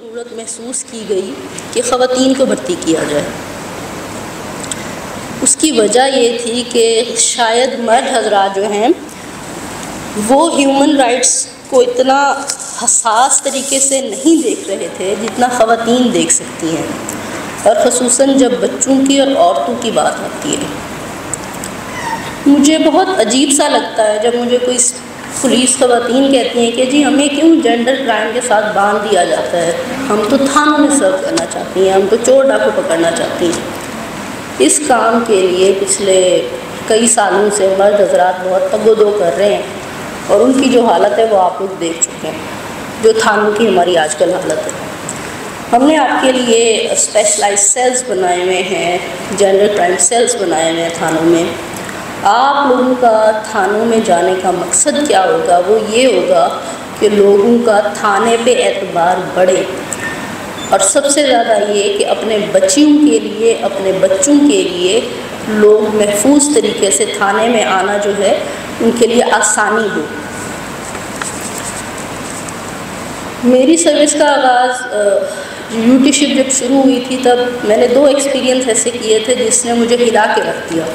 ज़रूरत महसूस की गई कि ख़वातीन को भर्ती किया जाए। उसकी वजह ये थी कि शायद मर्द हज़रात जो हैं वो ह्यूमन राइट्स को इतना हसास तरीके से नहीं देख रहे थे जितना ख़वातीन देख सकती हैं, और ख़ुसूसन जब बच्चों की और औरतों की बात आती है। मुझे बहुत अजीब सा लगता है जब मुझे कोई पुलिस ख़वातीन कहती हैं कि जी हमें क्यों जेंडर क्राइम के साथ बांध दिया जाता है, हम तो थानों में सर्व करना चाहती हैं, हम तो चोर डाकू पकड़ना चाहती हैं। इस काम के लिए पिछले कई सालों से मर्द हज़रात बहुत तगोदो कर रहे हैं, और उनकी जो हालत है वो आप लोग देख चुके हैं, जो थानों की हमारी आजकल हालत है। हमने आपके लिए स्पेशलाइज्ड सेल्स बनाए हुए हैं, जेंडर क्राइम सेल्स बनाए हुए हैं थानों में। आप लोगों का थानों में जाने का मकसद क्या होगा? वो ये होगा कि लोगों का थाने पे एतबार बढ़े, और सबसे ज़्यादा ये कि अपने बच्चियों के लिए, अपने बच्चों के लिए लोग महफूज तरीके से थाने में आना जो है उनके लिए आसानी हो। मेरी सर्विस का आगाज़ ड्यूटीशिप जब शुरू हुई थी तब मैंने 2 एक्सपीरियंस ऐसे किए थे जिसने मुझे हिला के रख दिया।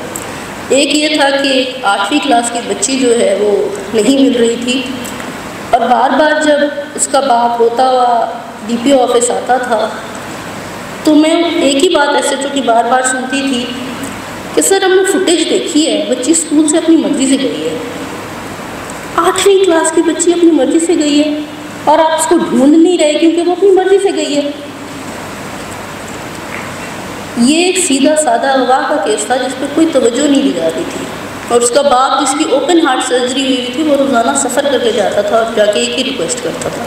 एक ये था कि एक 8वीं क्लास की बच्ची जो है वो नहीं मिल रही थी, और बार बार जब उसका बाप रोता हुआ DPO ऑफिस आता था तो मैं एक ही बात SHO की बार बार सुनती थी कि सर हमने फुटेज देखी है, बच्ची स्कूल से अपनी मर्ज़ी से गई है। 8वीं क्लास की बच्ची अपनी मर्ज़ी से गई है और आप उसको ढूंढ नहीं रहे क्योंकि वो अपनी मर्ज़ी से गई है। ये एक सीधा सादा अगवा का केस था जिस पर कोई तवज्जो नहीं दी जाती थी, और उसका बाप जिसकी ओपन हार्ट सर्जरी हुई थी वो रोज़ाना सफ़र करके जाता था और जाके एक ही रिक्वेस्ट करता था।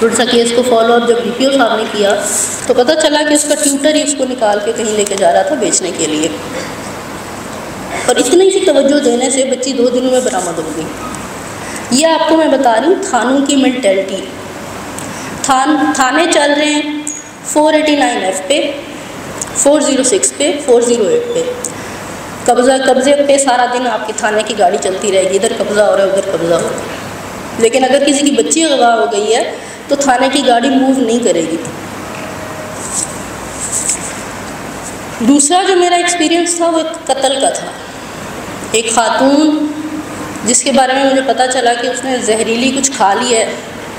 थोड़ा सा केस को फॉलोअप जब DPO साहब ने किया तो पता चला कि उसका ट्यूटर ही उसको निकाल के कहीं लेके जा रहा था बेचने के लिए, और इतनी सी तवज्जो देने से बच्ची 2 दिनों में बरामद हो गई। ये आपको मैं बता रही हूँ थानों की मेंटेलिटी। थाने चल रहे हैं 489F पे, 406 पे, 408 पे, कब्जे पे सारा दिन आपके थाने की गाड़ी चलती रहेगी, इधर कब्जा हो रहा है उधर कब्जा हो रहा है। लेकिन अगर किसी की बच्ची अगवा हो गई है तो थाने की गाड़ी मूव नहीं करेगी। दूसरा जो मेरा एक्सपीरियंस था वो एक कत्ल का था। एक खातून जिसके बारे में मुझे पता चला कि उसने जहरीली कुछ खा ली है,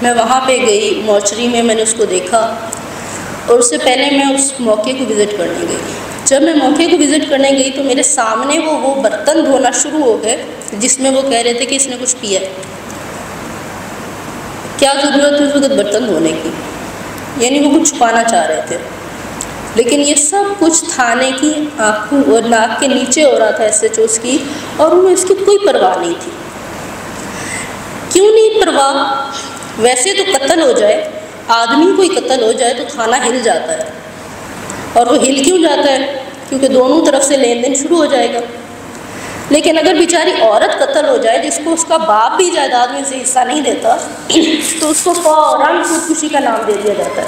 मैं वहाँ पे गई, मॉर्चरी में मैंने उसको देखा, और उससे पहले मैं उस मौके को विज़िट करने गई। जब मैं मौके को विज़िट करने गई तो मेरे सामने वो बर्तन धोना शुरू हो गए जिसमें वो कह रहे थे कि इसने कुछ पिया है। क्या ज़रूरत है उस वक्त बर्तन धोने की? यानी वो कुछ छुपाना चाह रहे थे, लेकिन ये सब कुछ थाने की आंखों और नाक के नीचे हो रहा था SHOs की, और उन्हें इसकी कोई परवाह नहीं थी। क्यों नहीं परवाह? वैसे तो कत्ल हो जाए, आदमी कोई कत्ल हो जाए तो थाना हिल जाता है, और वो हिल क्यों जाता है? क्योंकि दोनों तरफ से लेन देन शुरू हो जाएगा। लेकिन अगर बेचारी औरत कत्ल हो जाए जिसको उसका बाप भी जायदाद में से हिस्सा नहीं देता तो उसको फौरन खुदकुशी का नाम दे दिया जाता है।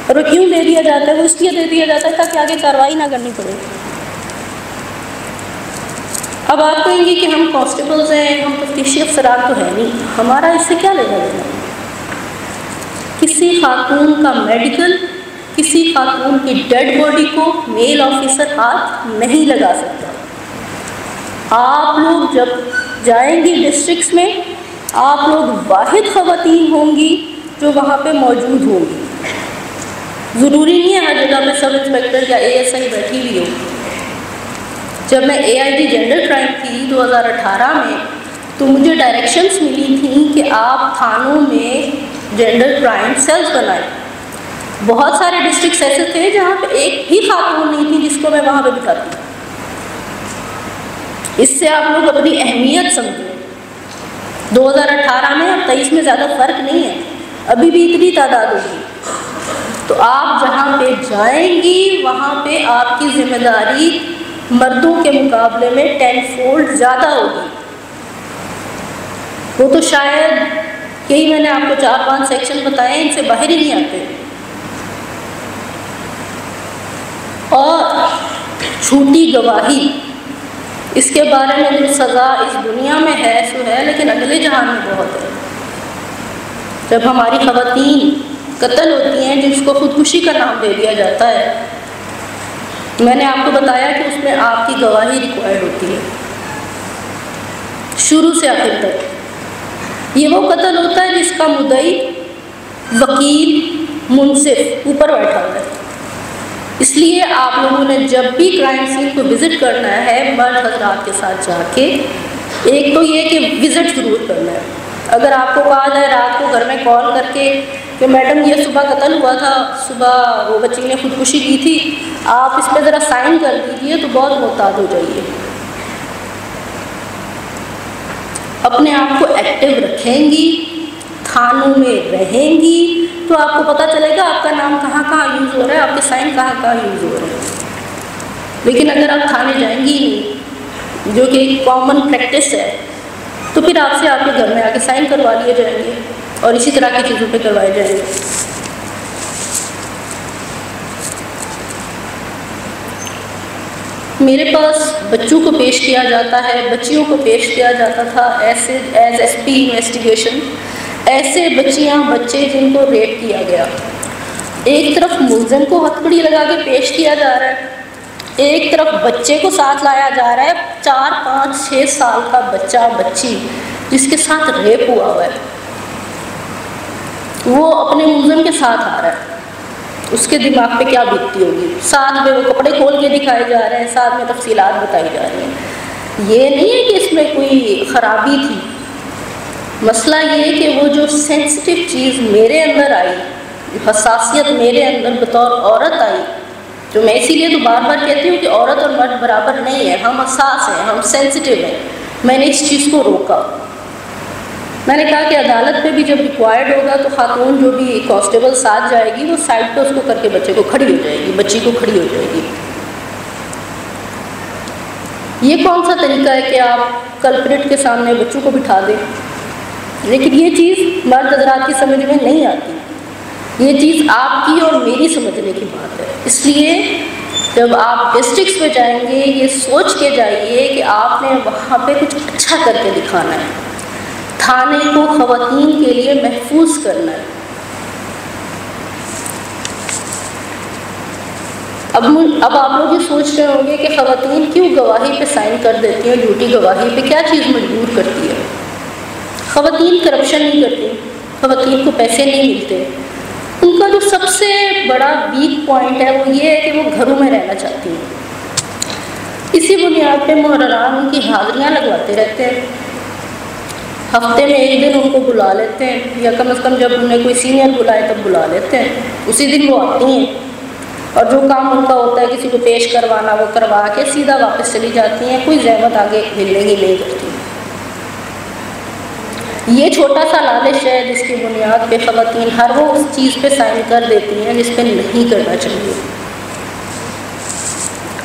और वो क्यों दे दिया जाता है? वो इसलिए दे दिया जाता है ताकि आगे कार्रवाई ना करनी पड़े। अब आप कहेंगे कि हम कांस्टेबल्स हैं, हम तफ्तीशी अफसरान तो है नहीं, हमारा इससे क्या लेना देना? किसी खातून का मेडिकल, किसी खातून की डेड बॉडी को मेल ऑफिसर हाथ नहीं लगा सकता। आप लोग जब जाएंगी डिस्ट्रिक्ट्स में, आप लोग वाहिद ख़वातीन होंगी जो वहाँ पे मौजूद होंगी। ज़रूरी नहीं है हर जगह पे सब इंस्पेक्टर या ASI बैठी हुई हो। जब मैं AIG जेंडर क्राइम थी 2018 में तो मुझे डायरेक्शंस मिली थी कि आप थानों में जेंडर क्राइम सेल्स बनाएं। बहुत सारे डिस्ट्रिक्ट्स ऐसे थे जहाँ पे एक भी खातून नहीं थी जिसको मैं वहाँ पे बिठाती। इससे आप लोग अपनी अहमियत समझें। 2018 में और 23 में ज़्यादा फ़र्क नहीं है, अभी भी इतनी तादाद होगी। तो आप जहाँ पे जाएंगी वहाँ पे आपकी जिम्मेदारी मर्दों के मुकाबले में 10 फोल्ड ज़्यादा होगी। वो तो शायद यही मैंने आपको 4-5 सेक्शन बताए, इनसे बाहर ही नहीं आते। और झूठी गवाही, इसके बारे में जो सज़ा इस दुनिया में है सो है, लेकिन अगले जहान में बहुत है। जब हमारी ख़वातीन कत्ल होती हैं जिसको खुदकुशी का नाम दे दिया जाता है, मैंने आपको बताया कि उसमें आपकी गवाही रिक्वायर्ड होती है शुरू से आखिर तक। ये वो कत्ल होता है जिसका मुद्दई, वकील, मुंसिफ ऊपर बैठा हुआ है। इसलिए आप लोगों ने जब भी क्राइम सीन को विज़िट करना है मर्द हजरात के साथ जाके, एक तो ये कि विज़िट ज़रूर करना है। अगर आपको कहा जाए रात को घर में कॉल करके कि मैडम ये सुबह कत्ल हुआ था, सुबह वो बच्ची ने खुदकुशी की थी, आप इस पर ज़रा साइन कर दीजिए, तो बहुत मोहतात हो जाइए। अपने आप को एक्टिव रखेंगी, थानों में रहेंगी, तो आपको पता चलेगा आपका नाम कहाँ कहाँ यूज़ हो रहा है, आपके साइन कहाँ कहाँ यूज़ हो रहे हैं। लेकिन अगर आप थाने जाएंगी नहीं, जो कि एक कॉमन प्रैक्टिस है, तो फिर आपसे आपके घर में आके साइन करवा लिए जाएंगे और इसी तरह की चीज़ों पे करवाए जाएंगे। मेरे पास बच्चों को पेश किया जाता है, बच्चियों को पेश किया जाता था एज एसपी इन्वेस्टिगेशन। ऐसे बच्चियां बच्चे जिनको रेप किया गया, एक तरफ मुलज़िम को हथकड़ी लगा के पेश किया जा रहा है, एक तरफ बच्चे को साथ लाया जा रहा है, 4, 5, 6 साल का बच्चा बच्ची जिसके साथ रेप हुआ है, वो अपने मुलज़िम के साथ आ रहा है, उसके दिमाग पे क्या बीतती होगी। साथ में वो कपड़े खोल के दिखाए जा रहे हैं, साथ में तफसीलात बताई जा रही हैं। ये नहीं है कि इसमें कोई ख़राबी थी, मसला ये है कि वो जो सेंसिटिव चीज़ मेरे अंदर आई, हसासियत मेरे अंदर बतौर औरत आई, जो मैं इसीलिए तो बार बार कहती हूँ कि औरत और मर्द बराबर नहीं है, हम हसास हैं, हम सेंसिटिव हैं। मैंने इस चीज़ को रोका। मैंने कहा कि अदालत में भी जब रिक्वायर्ड होगा तो खातून जो भी कांस्टेबल साथ जाएगी वो साइड पे उसको करके बच्चे को खड़ी हो जाएगी, बच्ची को खड़ी हो जाएगी। ये कौन सा तरीका है कि आप कल्प्रिट के सामने बच्चों को बिठा दें? लेकिन ये चीज़ मर्द हज़रात की समझ में नहीं आती, ये चीज़ आपकी और मेरी समझने की बात है। इसलिए जब आप डिस्ट्रिक्ट्स पे जाएंगे ये सोच के जाइए कि आपने वहाँ पे कुछ अच्छा करके दिखाना है, थाने को ख़वातीन के लिए महफूज करना है। अब आप लोग ये सोच रहे होंगे कि ख़वातीन क्यों गवाही पे साइन कर देती हैं, झूठी गवाही पे क्या चीज़ मजबूर करती है? ख़वातीन करप्शन नहीं करती, ख़वातीन को पैसे नहीं मिलते। उनका जो सबसे बड़ा वीक पॉइंट है वो ये है कि वो घरों में रहना चाहती हैं। इसी बुनियाद पे मुहर्ररान उनकी हाज़िरियाँ लगवाते रहते हैं, हफ्ते में एक दिन उनको बुला लेते हैं, या कम से कम जब उन्हें कोई सीनियर बुलाए तब बुला लेते हैं, उसी दिन वो आती हैं और जो काम उनका होता है किसी को पेश करवाना वो करवा के सीधा वापस चली जाती हैं, कोई ज़हमत आगे मिलने की नहीं करती। ये छोटा सा लालच है जिसकी बुनियाद पे ख़वातीन हर वो उस चीज़ पे साइन कर देती हैं जिस पे नहीं करना चाहिए।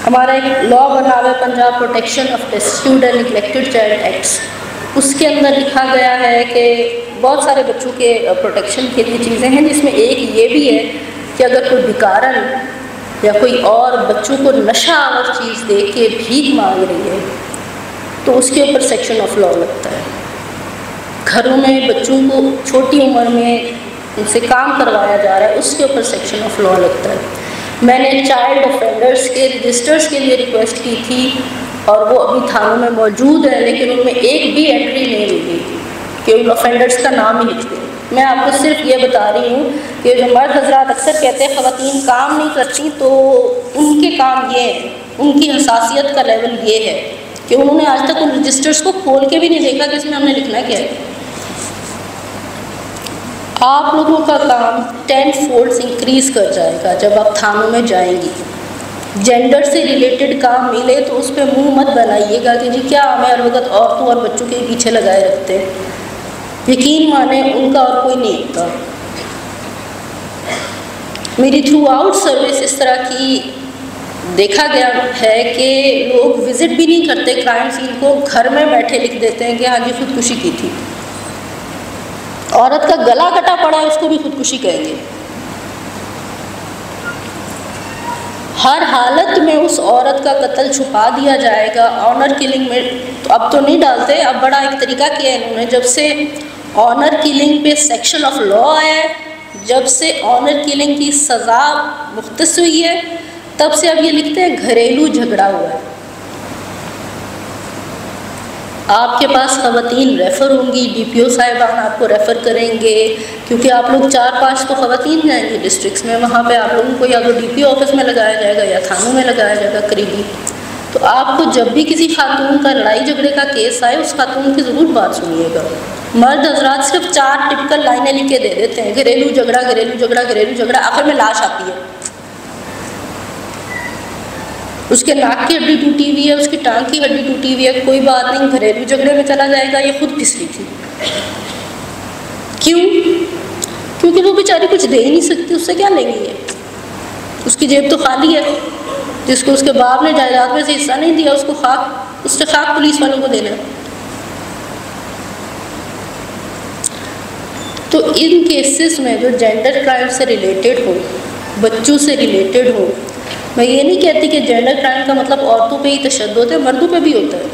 हमारा एक लॉ बना हुआ है Punjab protection of destitute and neglected child acts, उसके अंदर लिखा गया है कि बहुत सारे बच्चों के प्रोटेक्शन के लिए चीज़ें हैं, जिसमें एक ये भी है कि अगर कोई भिखारन या कोई और बच्चों को नशा आवर चीज़ दे के भीख मांग रही है तो उसके ऊपर सेक्शन ऑफ लॉ लगता है। घरों में बच्चों को छोटी उम्र में उनसे काम करवाया जा रहा है, उसके ऊपर सेक्शन ऑफ लॉ लगता है। मैंने चाइल्ड ऑफेंडर्स के रजिस्टर्स के लिए रिक्वेस्ट की थी और वो अभी थानों में मौजूद है, लेकिन उनमें एक भी एंट्री नहीं मिली कि उन ऑफेंडर्स का नाम ही लिख दें। मैं आपको सिर्फ ये बता रही हूँ कि जो मर्द हजरात अक्सर कहते हैं ख़वातीन काम नहीं करती, तो उनके काम ये है, उनकी हसासियत का लेवल ये है कि उन्होंने आज तक उन रजिस्टर्स को खोल के भी नहीं देखा कि इसमें हमने लिखना क्या है। आप लोगों का काम 10 फोल्ड्स इंक्रीज़ कर जाएगा जब आप थानों में जाएंगी। जेंडर से रिलेटेड काम मिले तो उस पर मुँह मत बनाइएगा कि जी क्या हमें हर वक्त औरतों और बच्चों के पीछे लगाए रखते हैं। यकीन माने उनका और कोई नहीं होता। मेरी थ्रू आउट सर्विस इस तरह की देखा गया है कि लोग विज़िट भी नहीं करते क्राइम सीन को, घर में बैठे लिख देते हैं कि हाँ जी खुदकुशी की थी। औरत का गला कटा पड़ा है उसको भी खुदकुशी कहेंगे। हर हालत में उस औरत का कत्ल छुपा दिया जाएगा। ऑनर किलिंग में तो अब तो नहीं डालते, अब बड़ा एक तरीका किया है इन्होंने, जब से ऑनर किलिंग पे सेक्शन ऑफ लॉ आया है, जब से ऑनर किलिंग की सज़ा मुख्तस हुई है तब से अब ये लिखते हैं घरेलू झगड़ा हुआ है। आपके पास ख़वातीन रेफ़र होंगी, DPO साहिबान आपको रेफ़र करेंगे, क्योंकि आप लोग 4-5 तो ख़वातीन जाएंगे डिस्ट्रिक्ट्स में, वहाँ पे आप लोगों को या तो DPO ऑफिस में लगाया जाएगा या थानों में लगाया जाएगा करीबी। तो आपको जब भी किसी खातून का लड़ाई झगड़े का केस आए उस खातून की ज़रूर बात सुनिएगा। मर्द हजरात सिर्फ 4 टिपिकल लाइनें लिख के दे देते हैं, घरेलू झगड़ा घरेलू झगड़ा घरेलू झगड़ा, आखिर में लाश आती है, उसके नाक की हड्डी टूटी हुई है, उसकी टांग की हड्डी टूटी हुई है, कोई बात नहीं, घरेलू झगड़े में चला जाएगा, ये खुद फिसली थी। क्यों? क्योंकि वो बेचारी कुछ दे ही नहीं सकती, उससे क्या लेंगी है, उसकी जेब तो खाली है। जिसको उसके बाप ने जायदाद में से हिस्सा नहीं दिया उसको खाक, उससे खाक पुलिस वालों को देना। तो इन केसेस में जो जेंडर क्राइम से रिलेटेड हो, बच्चों से रिलेटेड हो, मैं ये नहीं कहती कि जेंडर क्राइम का मतलब औरतों पे ही तशद्दुद है, मर्दों पे भी होता है।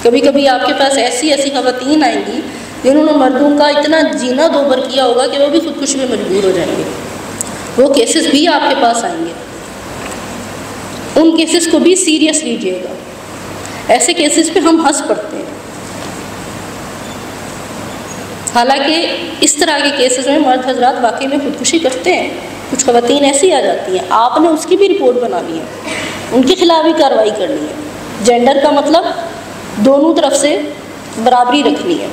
कभी कभी आपके पास ऐसी ख़वातीन आएंगी जिन्होंने मर्दों का इतना जीना दोबर किया होगा कि वो भी खुदकुशी में मजबूर हो जाएंगे। वो केसेस भी आपके पास आएंगे, उन केसेस को भी सीरियस लीजिएगा। ऐसे केसेस पे हम हंस पड़ते हैं, हालांकि इस तरह के केसेस में मर्द हजरात वाकई में खुदकुशी करते हैं। कुछ ख़वातीन ऐसी आ जाती हैं, आपने उसकी भी रिपोर्ट बनानी है, उनके खिलाफ भी कार्रवाई करनी है। जेंडर का मतलब दोनों तरफ से बराबरी रखनी है।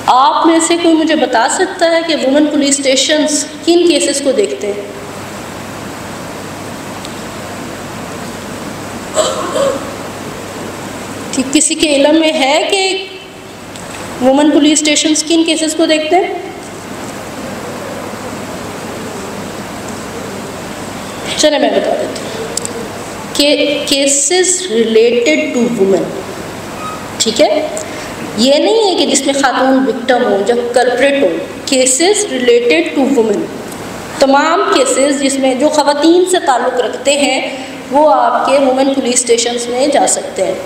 आप में से कोई मुझे बता सकता है कि वुमेन पुलिस स्टेशंस किन केसेस को देखते हैं? कि किसी के इल्म में है कि वुमेन पुलिस स्टेशंस किन केसेस को देखते हैं? चले मैं बता देती हूँ कि केसेस रिलेटेड टू वुमेन, ठीक है, ये नहीं है कि जिसमें खातून विक्टिम हो, जब कल्प्रेट हो। केसेस रिलेटेड टू वुमेन, तमाम केसेस जिसमें जो ख़वातीन से ताल्लुक़ रखते हैं वो आपके वुमेन पुलिस स्टेशंस में जा सकते हैं।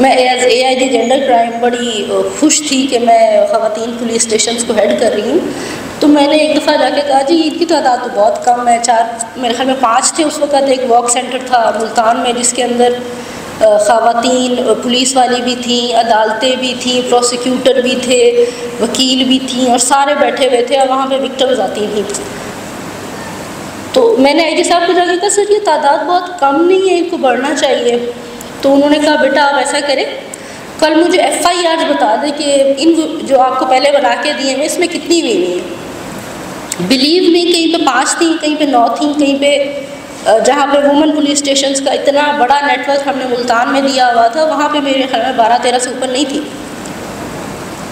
मैं एज AIG जेंडर क्राइम बड़ी खुश थी कि मैं ख़वातीन पुलिस स्टेशंस को हेड कर रही हूँ। तो मैंने एक दफ़ा जाके कहा जी इनकी तादाद तो बहुत कम है, 4 मेरे ख्याल में 5 थे उस वक़्त। एक वॉक सेंटर था मुल्तान में जिसके अंदर ख़वातीन पुलिस वाली भी थी, अदालतें भी थी, प्रोसिक्यूटर भी थे, वकील भी थी, और सारे बैठे हुए थे और वहाँ पे विक्टिम्स आती थी। तो मैंने IG साहब को जाके कहा सर ये तादाद बहुत कम नहीं है, इनको बढ़ना चाहिए। तो उन्होंने कहा बेटा आप ऐसा करें, कल मुझे FIR बता दें कि इन जो आपको पहले बना के दिए हैं इसमें कितनी हुई है। बिलीव मी, कहीं पे 5 थी, कहीं पे 9 थी, कहीं पे जहाँ पे वुमेन पुलिस स्टेशंस का इतना बड़ा नेटवर्क हमने मुल्तान में दिया हुआ था वहाँ पे मेरे ख्याल में 12-13 से ऊपर नहीं थी।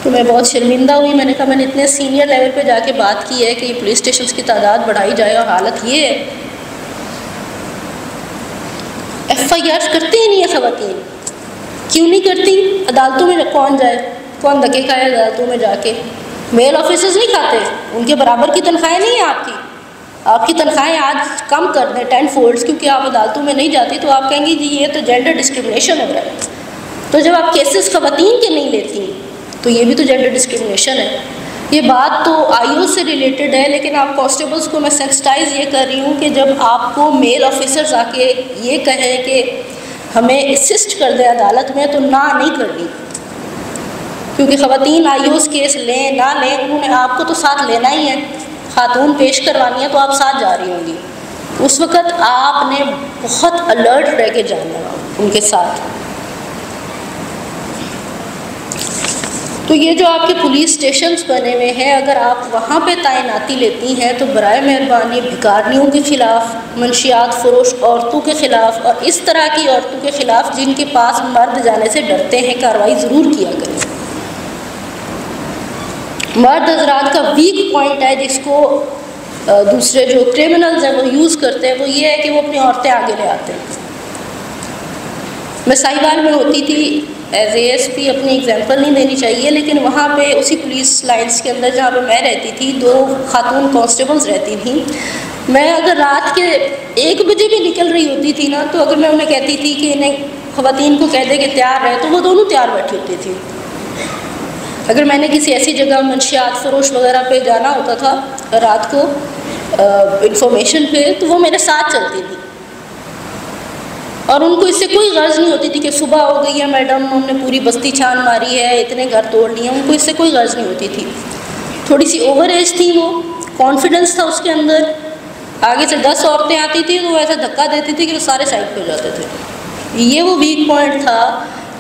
तो मैं बहुत शर्मिंदा हुई। मैंने कहा मैंने इतने सीनियर लेवल पे जाके बात की है कि पुलिस स्टेशंस की तादाद बढ़ाई जाए और हालत ये है। FIR करते ही नहीं है ख़वातीन। क्यों नहीं करती? अदालतों में कौन जाए, कौन धक्के खाए अदालतों में जाके? मेल ऑफिसर्स नहीं खाते, उनके बराबर की तनख्वाहें नहीं है आपकी तनख्वाहें आज कम कर दें 10 फोल्ड्स, क्योंकि आप अदालतों में नहीं जाती तो आप कहेंगी जी ये तो जेंडर डिस्क्रिमिनेशन हो रहा है। तो जब आप केसेस ख़वातीन के नहीं लेती तो ये भी तो जेंडर डिस्क्रिमिनेशन है। ये बात तो IO से रिलेटेड है, लेकिन आप कांस्टेबल्स को मैं सेंसिटाइज़ ये कर रही हूँ कि जब आपको मेल ऑफिसर्स आके ये कहें कि हमें असिस्ट कर दें अदालत में, तो ना नहीं करनी, क्योंकि ख़वातीन IOs केस लें ना लें उन्होंने आपको तो साथ लेना ही है। खातून पेश करवानी है तो आप साथ जा रही होंगी, उस वक़्त आपने बहुत अलर्ट रह के जाना उनके साथ। तो ये जो आपके पुलिस स्टेशंस बने हुए हैं, अगर आप वहाँ पे तैनाती लेती हैं तो बराए मेहरबानी भिखारियों के ख़िलाफ़, मंशियात फरोश औरतों के ख़िलाफ़ और इस तरह की औरतों के ख़िलाफ़ जिनके पास मर्द जाने से डरते हैं, कार्रवाई ज़रूर किया करें। मर्द हज़रात का वीक पॉइंट है जिसको दूसरे जो क्रिमिनल्स हैं वो यूज़ करते हैं, वो ये है कि वो अपनी औरतें आगे ले आते हैं। मैं साहिवाल में होती थी एज ASP, अपनी एग्जांपल नहीं देनी चाहिए, लेकिन वहाँ पे उसी पुलिस लाइन्स के अंदर जहाँ पे मैं रहती थी 2 खातून कांस्टेबल्स रहती थी। मैं अगर रात के 1 बजे भी निकल रही होती थी ना, तो अगर मैं उन्हें कहती थी कि इन्हें ख़वातीन को कह दे कि तैयार रहे, तो वो दोनों तैयार बैठी होती थी। अगर मैंने किसी ऐसी जगह मंशियात फरोश वगैरह पे जाना होता था रात को इंफॉर्मेशन पे, तो वो मेरे साथ चलती थी और उनको इससे कोई गर्ज नहीं होती थी कि सुबह हो गई है मैडम, हमने पूरी बस्ती छान मारी है, इतने घर तोड़ लिए, उनको इससे कोई गर्ज नहीं होती थी। थोड़ी सी ओवर एज थी वो, कॉन्फिडेंस था उसके अंदर, आगे से 10 औरतें आती थी तो वो ऐसा धक्का देती थी कि वो सारे साइड पे हो जाते थे। ये वो वीक पॉइंट था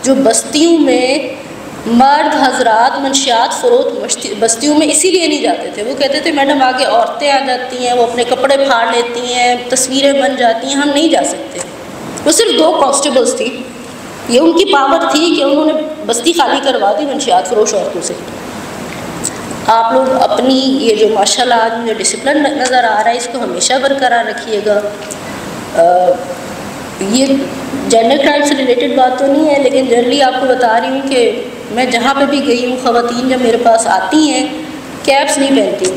जो बस्तियों में मर्द हजरात मंशियात फरोख्त बस्तियों में इसीलिए नहीं जाते थे। वो कहते थे मैडम आगे औरतें आ जाती हैं, वो अपने कपड़े फाड़ लेती हैं, तस्वीरें बन जाती हैं, हम नहीं जा सकते। वो सिर्फ 2 कांस्टेबल्स थी, ये उनकी पावर थी कि उन्होंने बस्ती खाली करवा दी मंशियात फरोश औरतों से। आप लोग अपनी ये जो माशाल्लाह आज मुझे डिसिप्लिन नज़र आ रहा है, इसको हमेशा बरकरार रखिएगा। ये जेंडर क्राइम से रिलेटेड बात तो नहीं है, लेकिन जनरली आपको बता रही हूँ कि मैं जहाँ पे भी गई हूँ, ख़वातीन जब मेरे पास आती हैं कैप्स नहीं पहनती,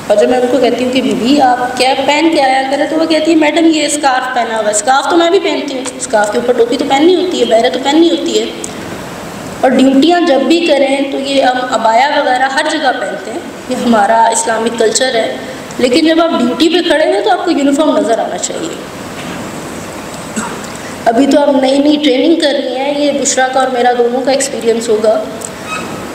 और जब मैं उनको कहती हूँ कि बीबी आप कैप पहन के आया करें, तो वो कहती है मैडम ये स्कार्फ पहना हुआ है। स्कार्फ तो मैं भी पहनती हूँ, स्कार्फ के ऊपर टोपी तो पहननी होती है, बहरे तो पहननी होती है। और ड्यूटियाँ जब भी करें तो ये हम अबाया वगैरह हर जगह पहनते हैं, ये हमारा इस्लामिक कल्चर है। लेकिन जब आप ड्यूटी पे खड़े हैं तो आपको यूनिफॉर्म नज़र आना चाहिए। अभी तो आप नई नई ट्रेनिंग कर रही हैं, ये बुशरा का और मेरा दोनों का एक्सपीरियंस होगा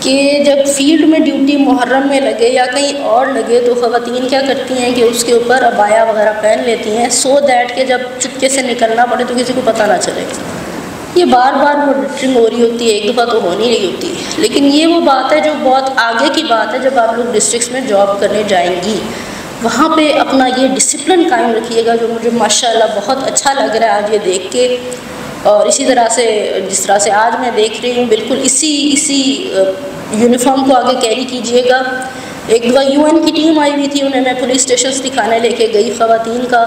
कि जब फील्ड में ड्यूटी मुहर्रम में लगे या कहीं और लगे तो ख़वातीन क्या करती हैं कि उसके ऊपर अबाया वगैरह पहन लेती हैं, सो दैट के जब चुपके से निकलना पड़े तो किसी को पता ना चले। ये बार बार मॉनिटरिंग हो रही होती है, एक दफ़ा तो हो नहीं रही होती है। लेकिन ये वो बात है जो बहुत आगे की बात है, जब आप लोग डिस्ट्रिक्ट्स में जॉब करने जाएंगी वहाँ पे अपना ये डिसिप्लिन कायम रखिएगा, जो मुझे माशाल्लाह बहुत अच्छा लग रहा है आज ये देख के। और इसी तरह से जिस तरह से आज मैं देख रही हूँ, बिल्कुल इसी यूनिफॉर्म को आगे कैरी कीजिएगा। एक दफ़ा UN की टीम आई हुई थी, उन्हें मैं पुलिस स्टेशन दिखाने लेके गई ख़वातीन का,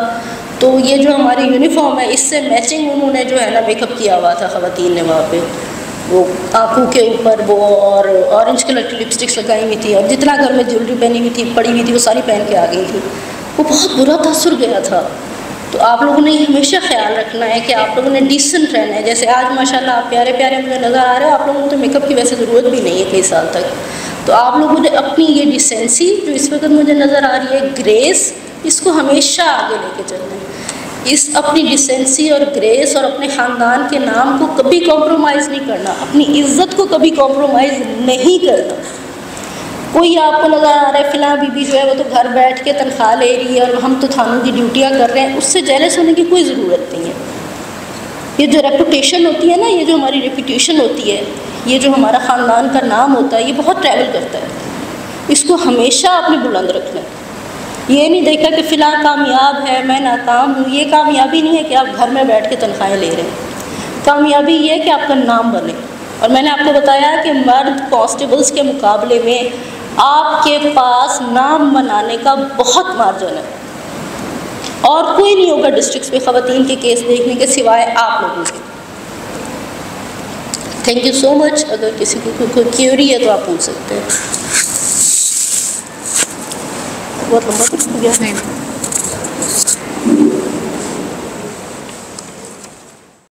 तो ये जो हमारी यूनिफॉर्म है इससे मैचिंग उन्होंने जो है ना मेकअप किया हुआ था ख़वातीन ने वहाँ पे, वो आँखों के ऊपर वो और ऑरेंज कलर की लिपस्टिक्स लगाई हुई थी और जितना घर में ज्वेलरी पहनी हुई थी पड़ी हुई थी वो सारी पहन के आ गई थी। वो बहुत बुरा तासुर गया था। तो आप लोगों ने हमेशा ख्याल रखना है कि आप लोगों ने डिसेंट रहना है। जैसे आज माशाल्लाह आप प्यारे प्यारे मुझे नज़र आ रहे हो, आप लोगों को तो मेकअप की वैसे ज़रूरत भी नहीं है कई साल तक। तो आप लोगों ने अपनी ये डिसेंसी जो इस वक्त मुझे नज़र आ रही है, ग्रेस, इसको हमेशा आगे लेके चलना है। इस अपनी डिसेंसी और ग्रेस और अपने ख़ानदान के नाम को कभी कॉम्प्रोमाइज़ नहीं करना, अपनी इज़्ज़त को कभी कॉम्प्रोमाइज़ नहीं करना। कोई आपको नज़र आ रहा है फ़िलहाल बीबी जो है वो तो घर बैठ के तनख्वाह ले रही है और हम तो थानों की ड्यूटियाँ कर रहे हैं, उससे जेलस होने की कोई ज़रूरत नहीं है। ये जो रेपुटेशन होती है ना, ये जो हमारी रेपुटेशन होती है, ये जो हमारा ख़ानदान का नाम होता है, ये बहुत ट्रैवल करता है। इसको हमेशा अपने बुलंद रखना है। ये नहीं देखा कि फ़िलहाल कामयाब है मैं नाकाम हूँ, ये कामयाबी नहीं है कि आप घर में बैठ के तनख्वाहें ले रहे हैं। कामयाबी ये है कि आपका नाम बने। और मैंने आपको बताया कि मर्द कांस्टेबल्स के मुकाबले में आपके पास नाम बनाने का बहुत मार्जिन है, और कोई नहीं होगा डिस्ट्रिक्ट में ख़वातीन के केस देखने के सिवाय आप लोगों के। Thank you so much. अगर किसी को कोई क्यूरी है तो आप पूछ सकते हैं। बहुत लंबा हो गया।